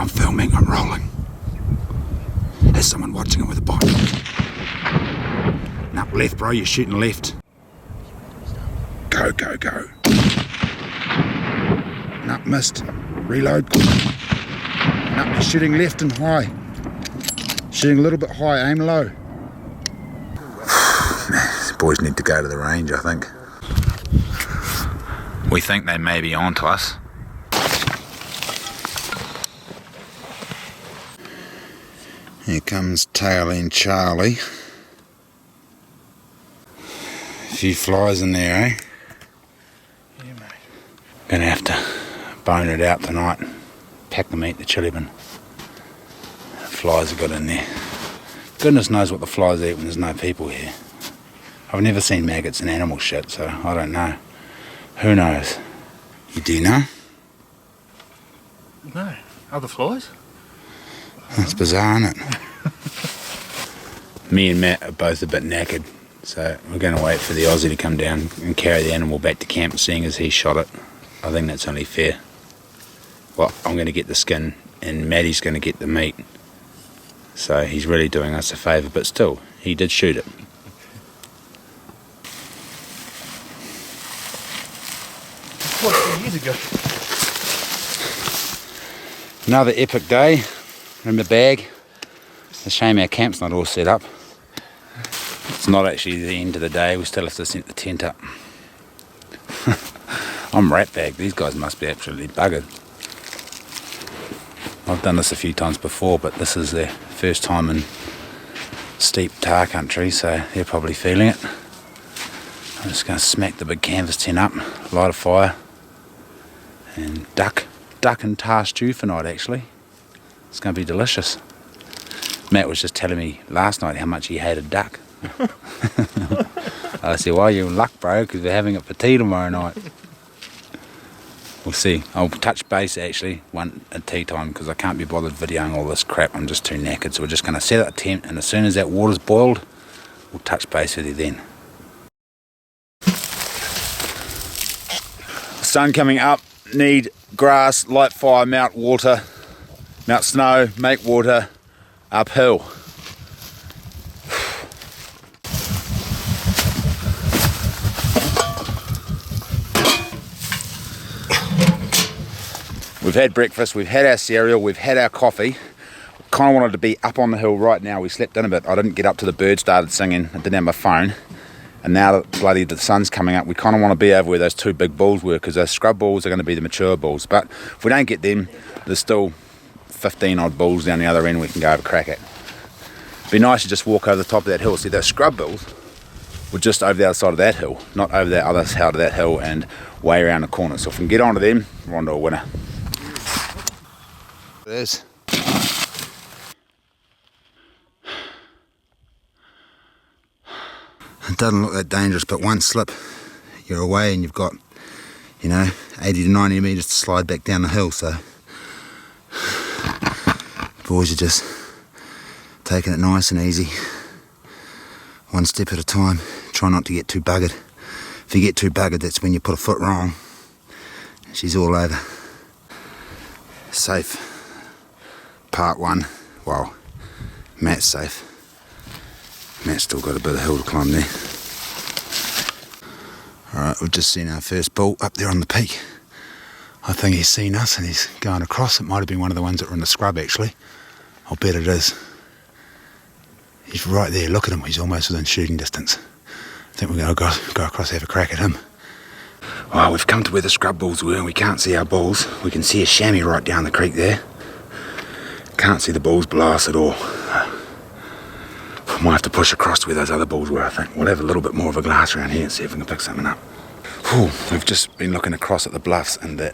I'm filming, I'm rolling. There's someone watching it with a bike. No, left bro, you're shooting left. Go, go, go. No, missed. Reload. No, you're shooting left and high. Shooting a little bit high, aim low. These boys need to go to the range, I think. We think they may be on to us. Here comes Tail End Charlie. A few flies in there, eh? Yeah, mate. Gonna have to bone it out tonight. Pack the meat, the chili bin. Flies have got in there. Goodness knows what the flies eat when there's no people here. I've never seen maggots in animal shit, so I don't know. Who knows? You do know? No. Other flies? That's bizarre, isn't it? Me and Matt are both a bit knackered, so we're going to wait for the Aussie to come down and carry the animal back to camp, seeing as he shot it. I think that's only fair. Well, I'm going to get the skin and Maddie's going to get the meat. So he's really doing us a favour, but still, he did shoot it. Quite a few years ago. Another epic day in the bag. It's a shame our camp's not all set up. It's not actually the end of the day, we still have to set the tent up. I'm rat bagged, these guys must be absolutely buggered. I've done this a few times before, but this is their first time in steep tar country, so they're probably feeling it. I'm just going to smack the big canvas tent up, light a fire, and duck and tar stew for night actually. It's going to be delicious. Matt was just telling me last night how much he hated duck. I said, well, you're in luck, bro, because we're having it for tea tomorrow night. We'll see. I'll touch base actually at tea time because I can't be bothered videoing all this crap. I'm just too knackered. So we're just going to set up a tent, and as soon as that water's boiled, we'll touch base with you then. Sun coming up. Need grass, light fire, melt water, melt snow, make water, uphill. We've had breakfast, we've had our cereal, we've had our coffee. Kind of wanted to be up on the hill right now. We slept in a bit. I didn't get up till the birds started singing. I didn't have my phone. And now that bloody the sun's coming up, we kind of want to be over where those two big bulls were, because those scrub bulls are going to be the mature bulls. But if we don't get them, there's still 15 odd bulls down the other end we can go have a crack at. It'd be nice to just walk over the top of that hill. See, those scrub bulls were just over the other side of that hill, not over the other side of that hill and way around the corner. So if we can get onto them, we're onto a winner. It is. It doesn't look that dangerous, but one slip, you're away and you've got, 80 to 90 metres to slide back down the hill. So boys are just taking it nice and easy, one step at a time. Try not to get too buggered. If you get too buggered, that's when you put a foot wrong. She's all over. Safe. Part one. Well, Matt's safe. Matt's still got a bit of hill to climb there. Alright, we've just seen our first bull up there on the peak. I think he's seen us and he's going across. It might have been one of the ones that were in the scrub actually. I'll bet it is. He's right there, look at him, he's almost within shooting distance. I think we're going to go across and have a crack at him. Well, we've come to where the scrub bulls were and we can't see our bulls. We can see a chamois right down the creek there. Can't see the bulls below us at all. Might have to push across to where those other bulls were, I think. We'll have a little bit more of a glass around here and see if we can pick something up. Whew, we've just been looking across at the bluffs, and that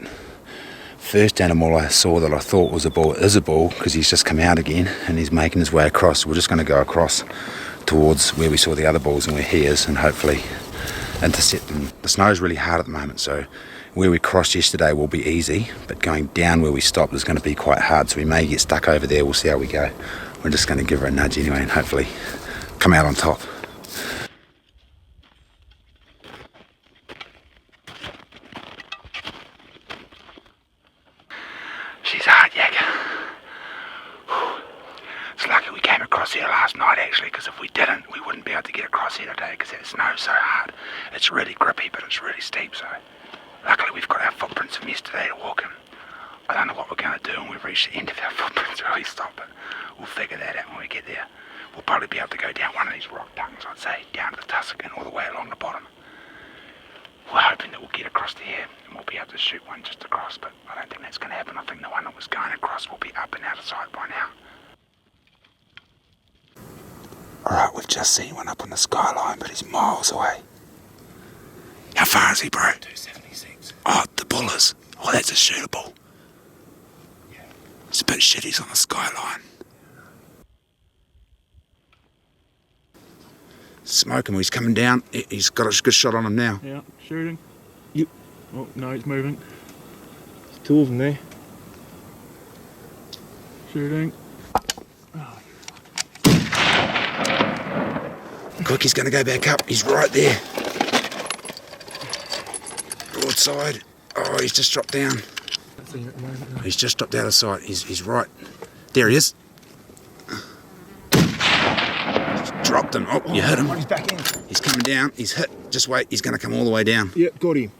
first animal I saw that I thought was a bull is a bull, because he's just come out again and he's making his way across. We're just going to go across towards where we saw the other bulls and where he is, and hopefully intercept them. The snow's really hard at the moment, so where we crossed yesterday will be easy, but going down where we stopped is going to be quite hard, so we may get stuck over there. We'll see how we go. We're just going to give her a nudge anyway and hopefully come out on top. She's a hard yakka. across here last night actually, because if we didn't, we wouldn't be able to get across here today because that snow's so hard. It's really grippy, but it's really steep, so luckily we've got our footprints from yesterday to walk in. I don't know what we're going to do when we reach the end of our footprints or we stop, but we'll figure that out when we get there. We'll probably be able to go down one of these rock tongues, I'd say, down to the tussock and all the way along the bottom. We're hoping that we'll get across to here and we'll be able to shoot one just across, but I don't think that's going to happen. I think the one that was going across will be up and out of sight by now. Alright, we've just seen one up on the skyline, but he's miles away. How far is he, bro? 276. Oh, the bullers. Oh, that's a shootable. Yeah. It's a bit shit he's on the skyline. Smoke him, he's coming down. He's got a good shot on him now. Yeah, shooting. Yep. Oh, no, he's moving. There's two of them there. Shooting. Oh. Quick, he's going to go back up. He's right there. Broadside. Oh, he's just dropped down. He's just dropped out of sight. He's right. There he is. Dropped him. Oh, you hit him. He's back in. He's coming down. He's hit. Just wait. He's going to come all the way down. Yep, got him.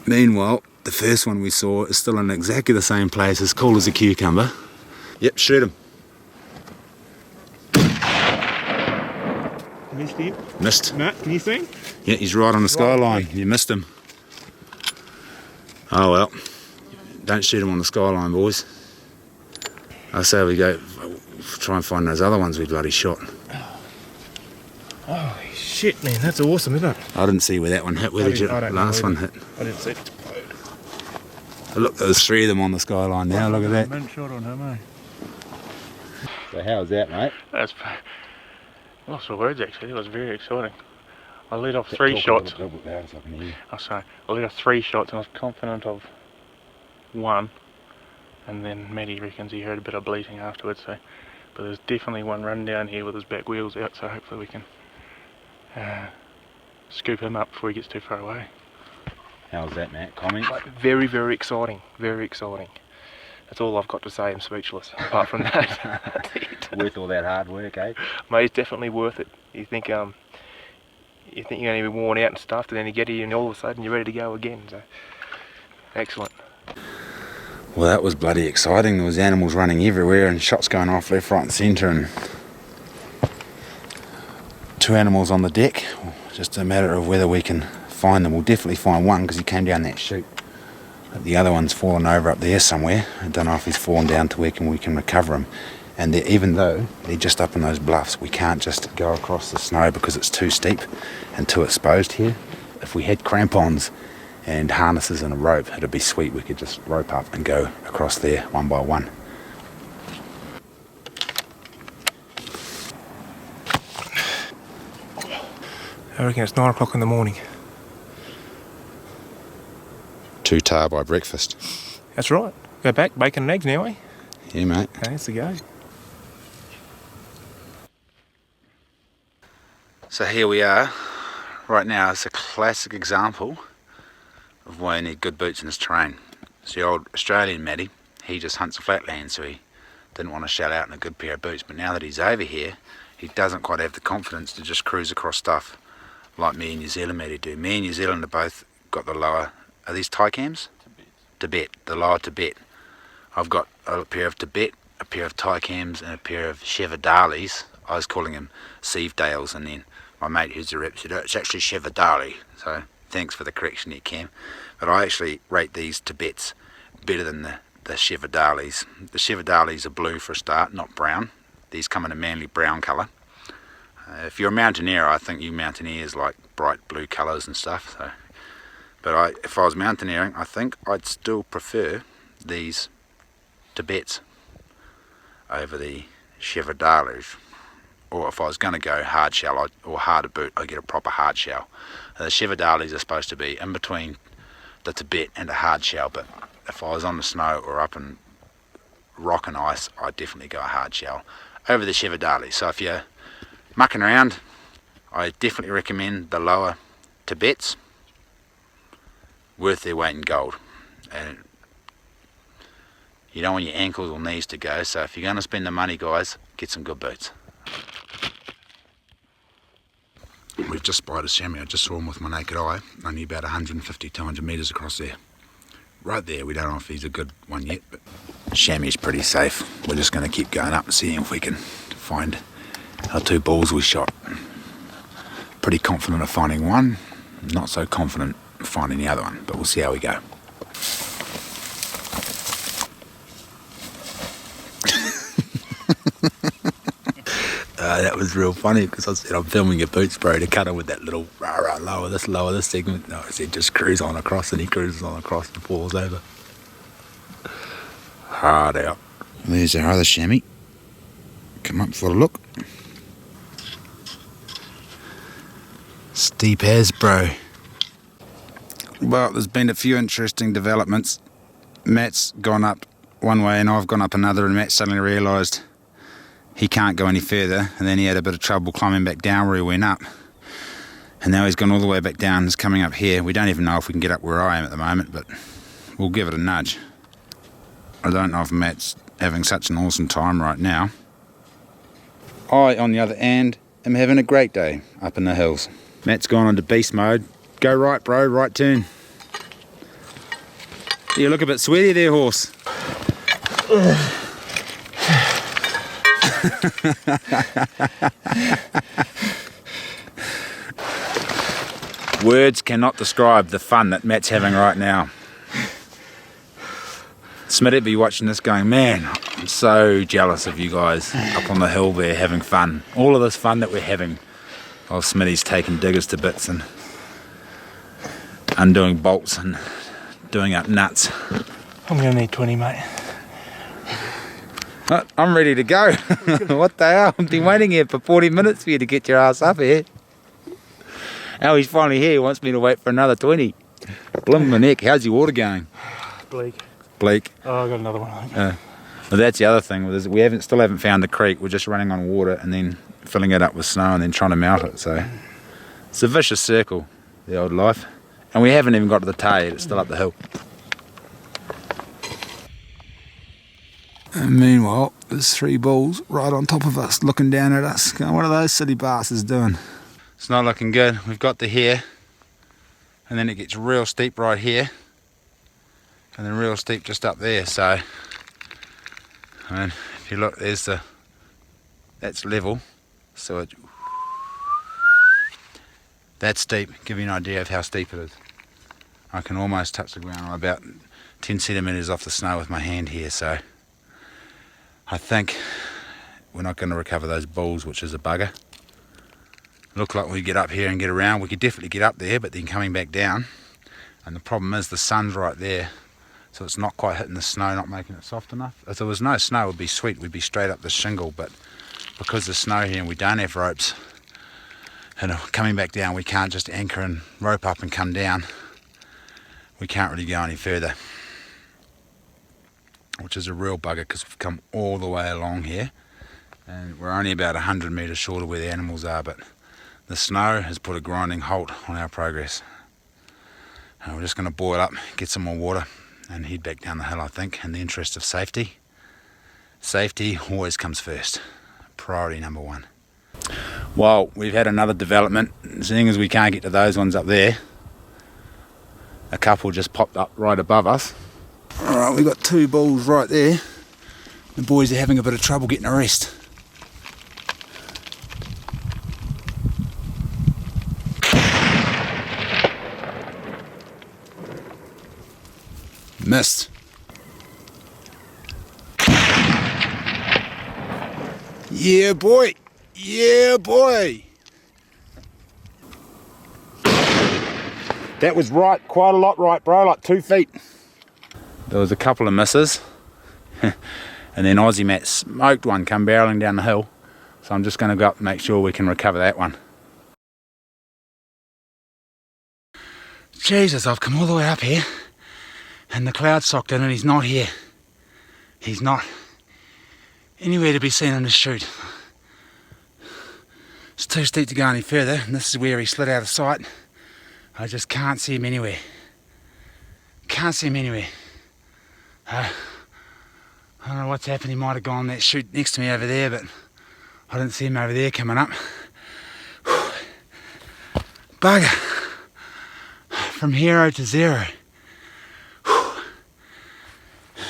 Meanwhile, the first one we saw is still in exactly the same place, as cool as a cucumber. Yep, shoot him. Missed him. Missed. Matt, can you see? Yeah, he's right on the skyline. You missed him. Oh well. Don't shoot him on the skyline, boys. I say we go try and find those other ones we bloody shot. Oh shit, man, that's awesome, isn't it? I didn't see where that one hit. Where did your last one hit? I didn't see it. Look, there's three of them on the skyline now. Look at that. Man shot on him, eh? So how's that, mate? That's lost for words actually. It was very exciting. I let off three shots. Oh, sorry. I let off three shots and I was confident of one. And then Matty reckons he heard a bit of bleating afterwards. So, but there's definitely one run down here with his back wheels out. So hopefully we can scoop him up before he gets too far away. How's that, Matt? Comments? Very, very exciting. Very exciting. That's all I've got to say. I'm speechless. Apart from that, Worth all that hard work, eh? mate, it's definitely worth it. You think you're going to be worn out and stuff, and then you get here and all of a sudden you're ready to go again. So, excellent. Well, that was bloody exciting. There was animals running everywhere and shots going off left, right and centre, and two animals on the deck. Just a matter of whether we can find them. We'll definitely find one because he came down that chute. But the other one's fallen over up there somewhere. I don't know if he's fallen down to where we can recover him. And even though they're just up in those bluffs, we can't just go across the snow because it's too steep and too exposed here. If we had crampons and harnesses and a rope, it'd be sweet. We could just rope up and go across there one by one. I reckon it's 9 o'clock in the morning. 2 tahr by breakfast. That's right. Go back, bacon and eggs now, eh? Yeah, mate. Okay, that's the go. So here we are. Right now it's a classic example of why you need good boots in this terrain. It's the old Australian Matty. He just hunts flatland, so he didn't want to shell out in a good pair of boots. But now that he's over here, he doesn't quite have the confidence to just cruise across stuff like me and New Zealand Matty do. Me and New Zealand have both got the lower, are these Thai cams? Tibet, the lower Tibet. I've got a pair of Tibet, a pair of Thai cams and a pair of Chevadalis. I was calling them Sievdales, and then my mate who's a rep said, it's actually Chevadali. So thanks for the correction there, Cam. But I actually rate these Tibets better than the Chevadalis. The Chevadalis are blue for a start, not brown. These come in a manly brown colour. If you're a mountaineer, I think you mountaineers like bright blue colours and stuff. So, but if I was mountaineering, I think I'd still prefer these Tibets over the Chevadalis. Or if I was going to go hard shell or harder boot, I'd get a proper hard shell. The Chevadalis are supposed to be in between the Tibet and a hard shell, but if I was on the snow or up in rock and ice, I'd definitely go a hard shell over the Chevadalis. So if you're mucking around, I definitely recommend the lower Tibets. Worth their weight in gold. And you don't want your ankles or knees to go, so if you're going to spend the money, guys, get some good boots. we've just spied a chamois. I just saw him with my naked eye, only about 150, 200 metres across there. Right there, we don't know if he's a good one yet, but chamois is pretty safe. We're just going to keep going up and seeing if we can find our 2 bulls we shot. Pretty confident of finding one, not so confident of finding the other one, but we'll see how we go. That was real funny because I said I'm filming your boots, bro, to cut him with that little lower this segment. No, I said just cruise on across, and he cruises on across and falls over. Hard out. There's our other chamois. Come up for a look. Steep as, bro. Well, there's been a few interesting developments. Matt's gone up one way and I've gone up another, and Matt suddenly realised he can't go any further, and then he had a bit of trouble climbing back down where he went up, and now he's gone all the way back down. He's coming up here. We don't even know if we can get up where I am at the moment, but we'll give it a nudge. I don't know if Matt's having such an awesome time right now. I, on the other hand, am having a great day up in the hills. Matt's gone into beast mode. Go right, bro, right turn. You look a bit sweaty there, horse. Words cannot describe the fun that Matt's having right now. Smitty'd be watching this going, man, I'm so jealous of you guys up on the hill there having fun. All of this fun that we're having while Smitty's taking diggers to bits and undoing bolts and doing up nuts. I'm going to need 20, mate. I'm ready to go. What the hell? I've been waiting here for 40 minutes for you to get your ass up here. Now he's finally here. He wants me to wait for another 20. Blim my neck. How's your water going? Bleak. Oh, I got another one, I think. Well, that's the other thing. We still haven't found the creek. We're just running on water and then filling it up with snow and then trying to melt it. So it's a vicious circle, the old life. And we haven't even got to the tail yet. It's still up the hill. And meanwhile, there's 3 bulls right on top of us, looking down at us. Going, what are those silly bastards doing? It's not looking good. We've got the here, and then it gets real steep right here, and then real steep just up there. So, I mean, if you look, that's level. So that's steep. Give you an idea of how steep it is. I can almost touch the ground. I'm about 10 centimetres off the snow with my hand here. So I think we're not going to recover those bulls, which is a bugger. Look like we get up here and get around. We could definitely get up there, but then coming back down. And the problem is the sun's right there, so it's not quite hitting the snow, not making it soft enough. If there was no snow, it would be sweet. We'd be straight up the shingle, but because there's snow here and we don't have ropes, and coming back down, we can't just anchor and rope up and come down. We can't really go any further, which is a real bugger because we've come all the way along here and we're only about 100 metres short of where the animals are, but the snow has put a grinding halt on our progress. And we're just going to boil up, get some more water and head back down the hill, I think, in the interest of safety. Safety always comes first, priority number 1. Well, we've had another development. Seeing as we can't get to those ones up there, a couple just popped up right above us. Alright, we've got 2 bulls right there. The boys are having a bit of trouble getting a rest. Missed. Yeah, boy. Yeah, boy. That was right, quite a lot right, bro, like 2 feet. There was a couple of misses. And then Aussie Matt smoked one come barreling down the hill. So I'm just going to go up and make sure we can recover that one. Jesus, I've come all the way up here. And the cloud's socked in and he's not here. He's not anywhere to be seen in the chute. It's too steep to go any further, and this is where he slid out of sight. I just can't see him anywhere. Can't see him anywhere. I don't know what's happened. He might have gone that chute next to me over there, but I didn't see him over there coming up. Bugger. From hero to zero.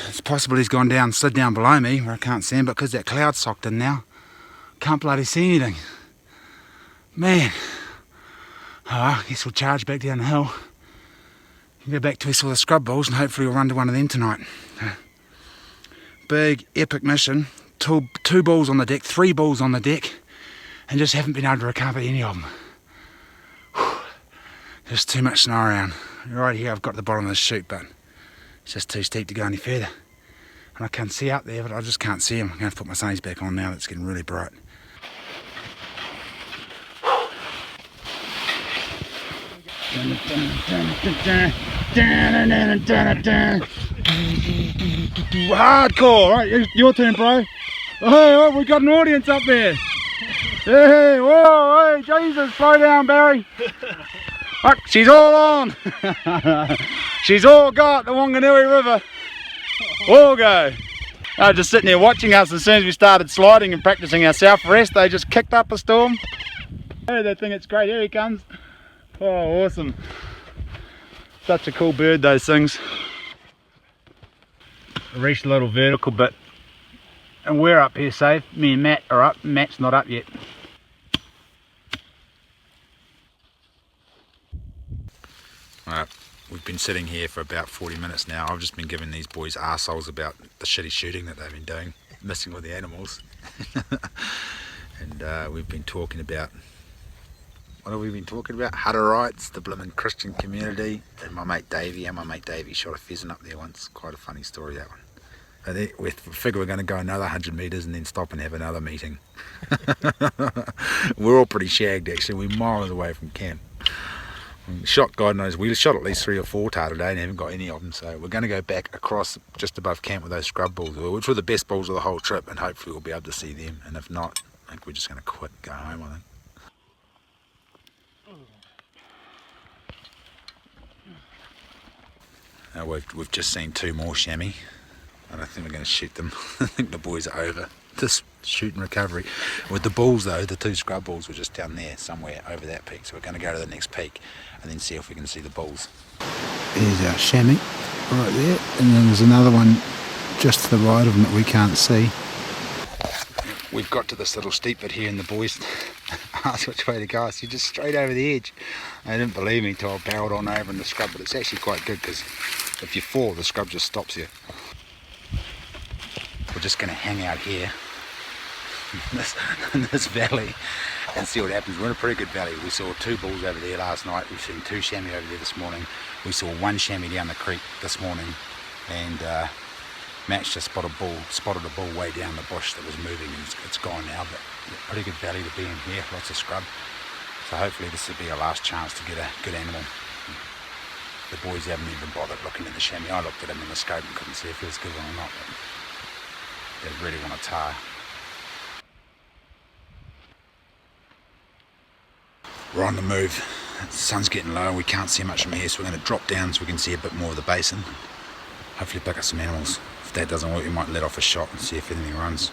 It's possible he's gone down, slid down below me where I can't see him, but because that cloud's socked in now, can't bloody see anything. Man. I guess we'll charge back down the hill. Go back to all the scrub balls and hopefully we'll run to one of them tonight. Big, epic mission. Two balls on the deck, 3 balls on the deck, and just haven't been able to recover any of them. There's too much snow around. Right here I've got to the bottom of the chute, but it's just too steep to go any further. And I can see up there, but I just can't see him. I'm going to have to put my sunnies back on now. It's getting really bright. Hardcore, right? Your turn, bro. Oh, we got an audience up there. Hey, whoa, hey, Jesus, slow down, Barry. Look, she's all on. She's all got the Wanganui River. All go. They're just sitting there watching us. As soon as we started sliding and practicing our south rest, they just kicked up a storm. Oh, they think it's great. Here he comes. Oh, awesome. Such a cool bird, those things. I reached a little vertical bit. And we're up here safe. Me and Matt are up. Matt's not up yet. We've been sitting here for about 40 minutes now. I've just been giving these boys arseholes about the shitty shooting that they've been doing, missing all the animals. And we've been talking about, what have we been talking about? Hutterites, the blimmin' Christian community, and my mate Davey shot a pheasant up there once. Quite a funny story, that one. And then we figure we're going to go another 100 metres and then stop and have another meeting. We're all pretty shagged actually, we're miles away from camp. Shot, God knows, we shot at least 3 or 4 tahr today and haven't got any of them, so we're going to go back across just above camp with those scrub bulls, which were the best bulls of the whole trip, and hopefully we'll be able to see them, and if not, I think we're just going to quit and go home, I think. We've just seen 2 more chamois. I don't think we're going to shoot them. I think the boys are over this shoot and recovery. With the bulls though, the 2 scrub bulls were just down there somewhere over that peak, so we're going to go to the next peak and then see if we can see the bulls. There's our chamois right there, and then there's another one just to the right of them that we can't see. We've got to this little steep bit here and the boys asked which way to go. I said just straight over the edge. They didn't believe me until I barreled on over in the scrub, but it's actually quite good because if you fall, the scrub just stops you. We're just going to hang out here in this valley and see what happens. We're in a pretty good valley. We saw 2 bulls over there last night. We've seen 2 chamois over there this morning. We saw 1 chamois down the creek this morning, and Matt's just spotted a bull way down the bush that was moving, and it's gone now, but pretty good valley to be in here, lots of scrub. So hopefully this will be our last chance to get a good animal. The boys haven't even bothered looking at the chamois. I looked at him in the scope and couldn't see if he was good one or not, but they really want a tahr. We're on the move. The sun's getting low and we can't see much from here, so we're going to drop down so we can see a bit more of the basin. Hopefully pick up some animals. If that doesn't work, we might let off a shot and see if anything runs.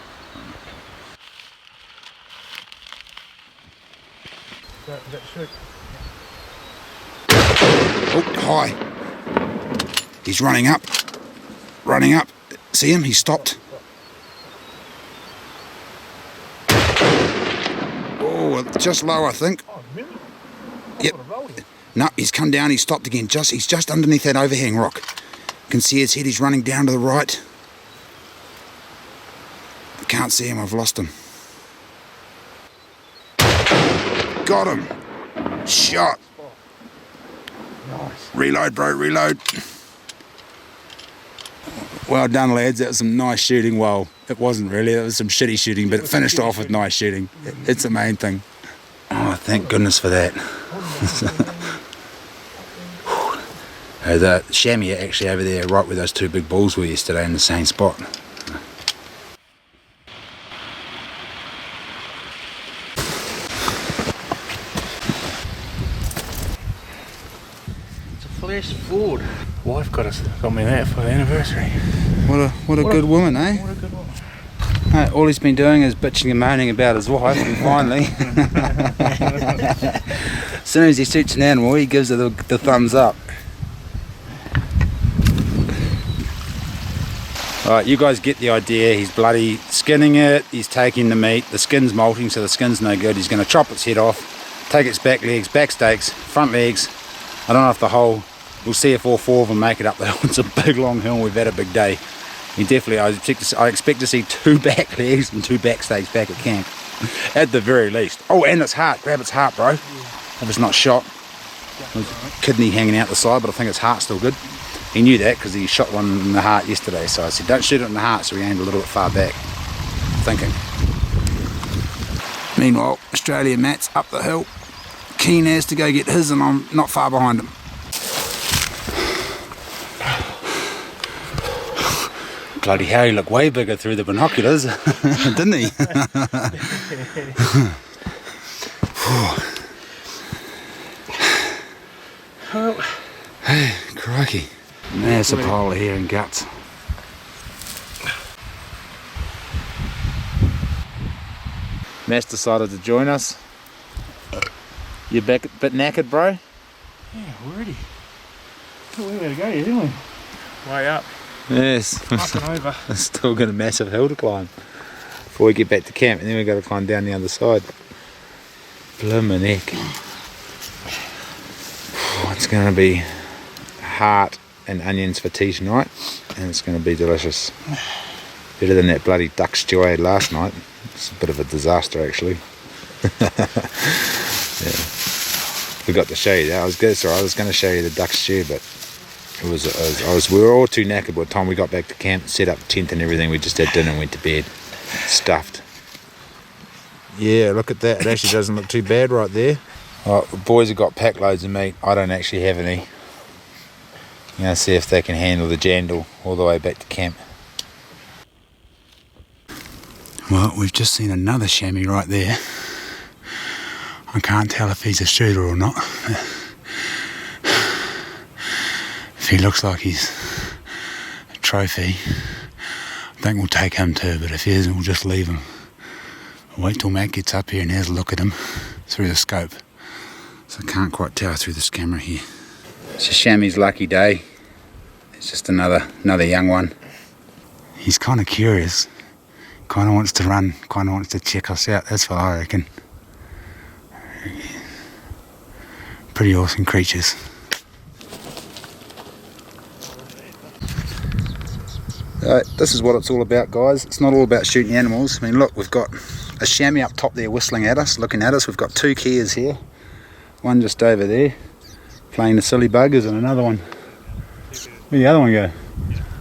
Oh, hi. He's running up. Running up. See him? He stopped. Oh, just low, I think. Oh, really? Yep. No, he's come down, he's stopped again. He's just underneath that overhang rock. You can see his head, he's running down to the right. I can't see him, I've lost him. Got him. Shot. Nice. Reload, bro, reload. Well done, lads. That was some nice shooting. Well, it wasn't really. It was some shitty shooting, but it finished off with nice shooting. It's the main thing. Oh, thank goodness for that. The chamois are actually over there, right where those 2 big bulls were yesterday, in the same spot. Flash forward. Wife got me that for the anniversary. What a good woman, eh? What a good woman. All he's been doing is bitching and moaning about his wife, and finally soon as he shoots an animal, he gives it the thumbs up. Alright, you guys get the idea. He's bloody skinning it, he's taking the meat, the skin's molting, so the skin's no good. He's going to chop its head off, take its back legs, back steaks, front legs. I don't know if the whole, we'll see if all 4 of them make it up the hill. It's a big long hill, we've had a big day. He definitely, I expect to see 2 back legs and 2 back steaks back at camp, at the very least. Oh, and its heart, grab its heart, bro. If it's not shot. There's a kidney hanging out the side, but I think its heart's still good. He knew that because he shot one in the heart yesterday, so I said don't shoot it in the heart, so he aimed a little bit far back, thinking. Meanwhile, Australia Matt's up the hill, keen as to go get his, and I'm not far behind him. Bloody hell, he looked way bigger through the binoculars, didn't he? Hey, crikey. Massive hole of hair and guts. Matt's decided to join us. You back a bit knackered, bro? Yeah, we're ready. Got a way to go here, didn't we? Way up. Yes. Up and over. Still got a massive hill to climb before we get back to camp, and then we've got to climb down the other side. Blimmin' heck. It's going to be heart and onions for tea tonight, and it's going to be delicious. Better than that bloody duck stew I had last night. It's a bit of a disaster, actually. Yeah. Forgot to show you that. I was good, sorry. I was going to show you the duck stew, but we were all too knackered by the time we got back to camp, set up tent and everything. We just had dinner and went to bed, stuffed. Yeah, look at that. It actually doesn't look too bad right there. Right, the boys have got pack loads of meat. I don't actually have any. I'm going to see if they can handle the jandal all the way back to camp. Well, we've just seen another chamois right there. I can't tell if he's a shooter or not. If he looks like he's a trophy, I think we'll take him too, but if he isn't, we'll just leave him. We'll wait till Matt gets up here and has a look at him through the scope. So I can't quite tell through this camera here. It's a chamois' lucky day. It's just another young one. He's kind of curious. Kind of wants to run. Kind of wants to check us out. That's what I reckon. Pretty awesome creatures. This is what it's all about, guys. It's not all about shooting animals. I mean, look, we've got a chamois up top there whistling at us, looking at us. We've got 2 keas here. One just over there, playing the silly buggers, and another one. Where'd the other one go?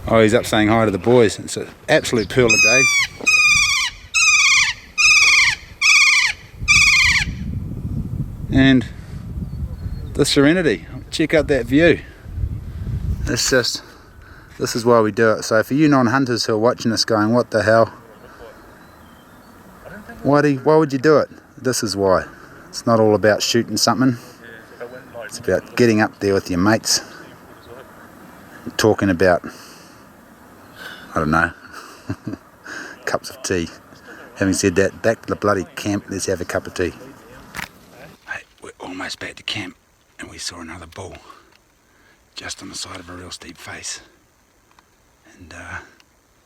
Oh, he's up saying hi to the boys. It's an absolute pearl of day. And the serenity. Check out that view. This is why we do it. So for you non-hunters who are watching this going, what the hell? Why would you do it? This is why. It's not all about shooting something. It's about getting up there with your mates, talking about, I don't know, cups of tea. Having said that, back to the bloody camp, let's have a cup of tea. Hey, we're almost back to camp, and we saw another bull just on the side of a real steep face. And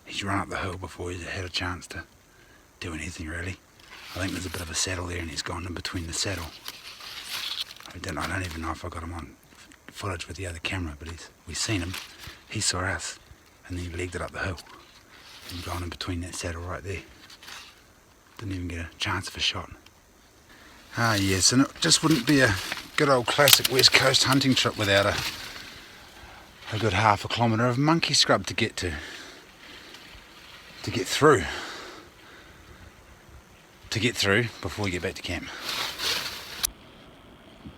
he's run up the hill before he's had a chance to do anything really. I think there's a bit of a saddle there, and he's gone in between the saddle. I don't even know if I got him on footage with the other camera, but we've seen him. He saw us, and then he legged it up the hill and gone in between that saddle right there. Didn't even get a chance of a shot. Ah yes, and it just wouldn't be a good old classic West Coast hunting trip without a good half a kilometre of monkey scrub to get through. Before we get back to camp.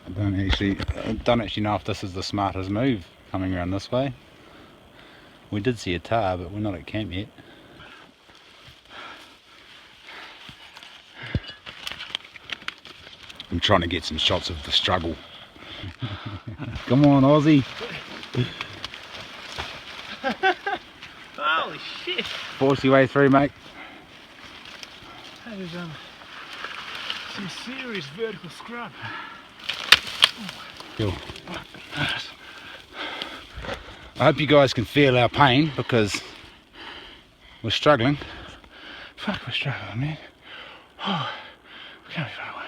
I don't actually know if this is the smartest move coming around this way. We did see a tahr, but we're not at camp yet. I'm trying to get some shots of the struggle. Come on, Aussie. Holy shit! Force your way through, mate. That is some serious vertical scrub. Cool. I hope you guys can feel our pain because we're struggling. Fuck, we're struggling, man. Oh, we can't be far away.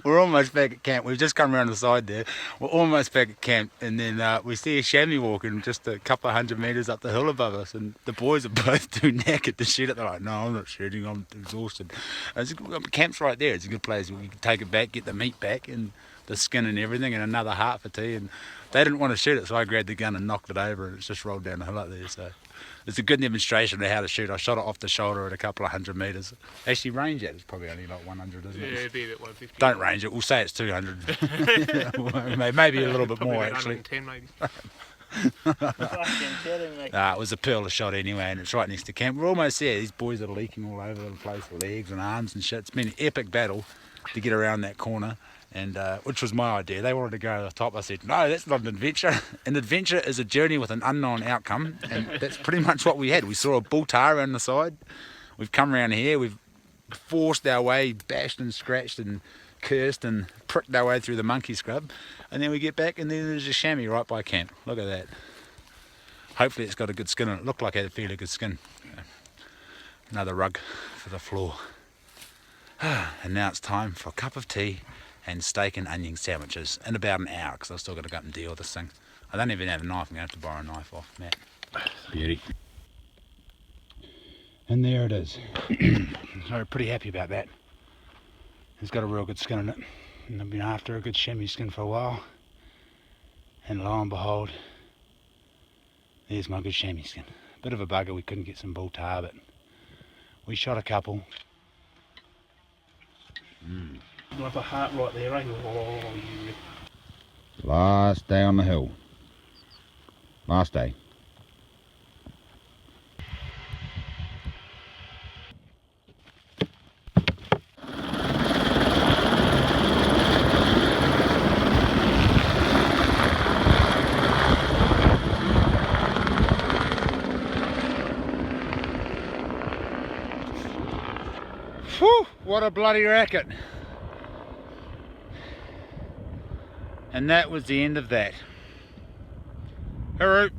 We're almost back at camp. We've just come around the side there. We're almost back at camp, and then we see a chamois walking just a couple of 100 metres up the hill above us, and the boys are both too knackered to shoot it. They're like, no, I'm not shooting, I'm exhausted. Camp's right there. It's a good place. We can take it back, get the meat back, and the skin and everything, and another heart for tea. And they didn't want to shoot it, so I grabbed the gun and knocked it over, and it's just rolled down the hill up there. So it's a good demonstration of how to shoot. I shot it off the shoulder at a couple of 100 metres. Actually, range it, it's probably only like 100, isn't it? Yeah, it'd be about 150. Don't range it, we'll say it's 200. Maybe a little bit more, actually. 110 maybe. It was a pearl of shot anyway, and it's right next to camp. We're almost there. These boys are leaking all over the place, legs and arms and shit. It's been an epic battle to get around that corner, and which was my idea. They wanted to go to the top. I said, no, that's not an adventure. An adventure is a journey with an unknown outcome, and that's pretty much what we had. We saw a bull tahr around the side. We've come around here. We've forced our way, bashed and scratched and cursed and pricked our way through the monkey scrub, and then we get back and then there's a chamois right by camp. Look at that. Hopefully it's got a good skin on it. Looked like it had a fairly good skin. Another rug for the floor. And now it's time for a cup of tea and steak and onion sandwiches in about an hour, because I've still got to go up and deal with this thing. I don't even have a knife. I'm going to have to borrow a knife off Matt. Beauty. And there it is. So we're pretty happy about that. It's got a real good skin in it, and I've been after a good chamois skin for a while, and lo and behold, there's my good chamois skin. Bit of a bugger, we couldn't get some bull tahr, but we shot a couple. Like a heart right there, eh? Oh, you... Last day on the hill. Last day. Whew, what a bloody racket. And that was the end of that. Hooroo.